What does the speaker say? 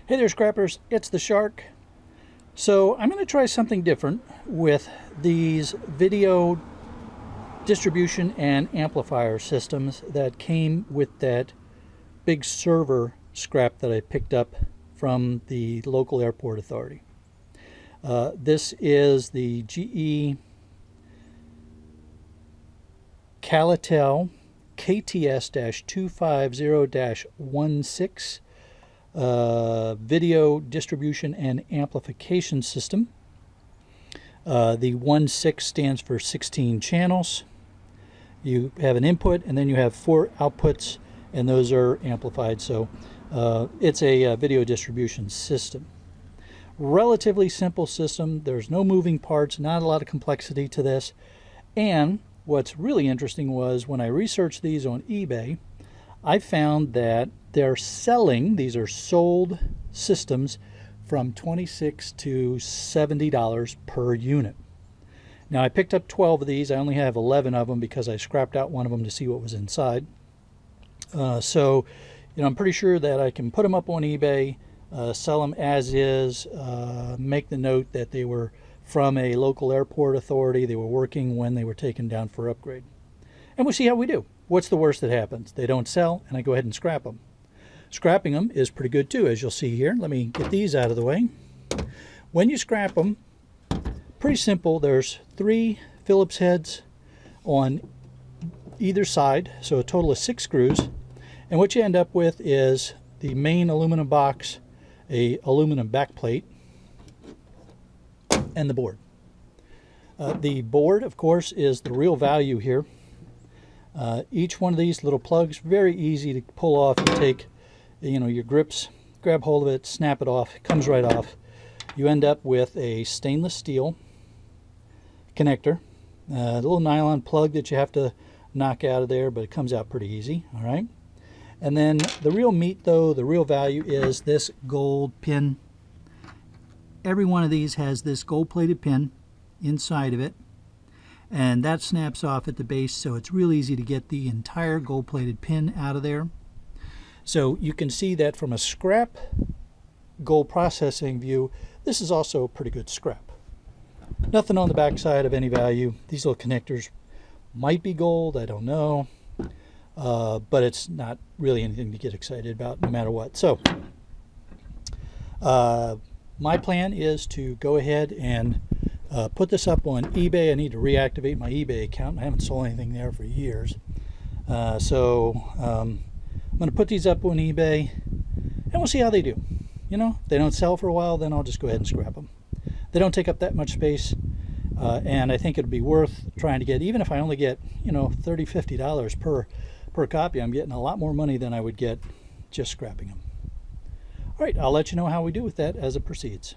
Hey there, scrappers, it's the Shark. So I'm going to try something different with these video distribution and amplifier systems that came with that big server scrap that I picked up from the local airport authority. This is the GE Kalatel KTS-250-16 video distribution and amplification system. The 16 stands for 16 channels. You have an input and then you have 4 outputs, and those are amplified. So it's a video distribution system. Relatively simple system. There's no moving parts, not a lot of complexity to this. And what's really interesting was when I researched these on eBay, I found that they're selling, these are sold systems, from $26 to $70 per unit. Now I picked up 12 of these. I only have 11 of them because I scrapped out one of them to see what was inside. So, I'm pretty sure that I can put them up on eBay, sell them as is, make the note that they were from a local airport authority. They were working when they were taken down for upgrade. And we'll see how we do. What's the worst that happens? They don't sell, and I go ahead and scrap them. Scrapping them is pretty good too, as you'll see here. Let me get these out of the way. When you scrap them, pretty simple. There's 3 Phillips heads on either side, so a total of 6 screws. And what you end up with is the main aluminum box, a aluminum backplate, and the board. The board, of course, is the real value here. Each one of these little plugs, very easy to pull off. You take, your grips, grab hold of it, snap it off, it comes right off. You end up with a stainless steel connector, a little nylon plug that you have to knock out of there, but it comes out pretty easy, all right? And then the real meat, though, the real value is this gold pin. Every one of these has this gold-plated pin inside of it, and that snaps off at the base, so it's real easy to get the entire gold-plated pin out of there. So you can see that from a scrap gold processing view, this is also a pretty good scrap. Nothing on the back side of any value. These little connectors might be gold, I don't know, but it's not really anything to get excited about no matter what. So my plan is to go ahead and put this up on eBay. I need to reactivate my eBay account. I haven't sold anything there for years. I'm going to put these up on eBay, and we'll see how they do. If they don't sell for a while, then I'll just go ahead and scrap them. They don't take up that much space, and I think it'd be worth trying to get, even if I only get, $30, $50 per copy, I'm getting a lot more money than I would get just scrapping them. All right, I'll let you know how we do with that as it proceeds.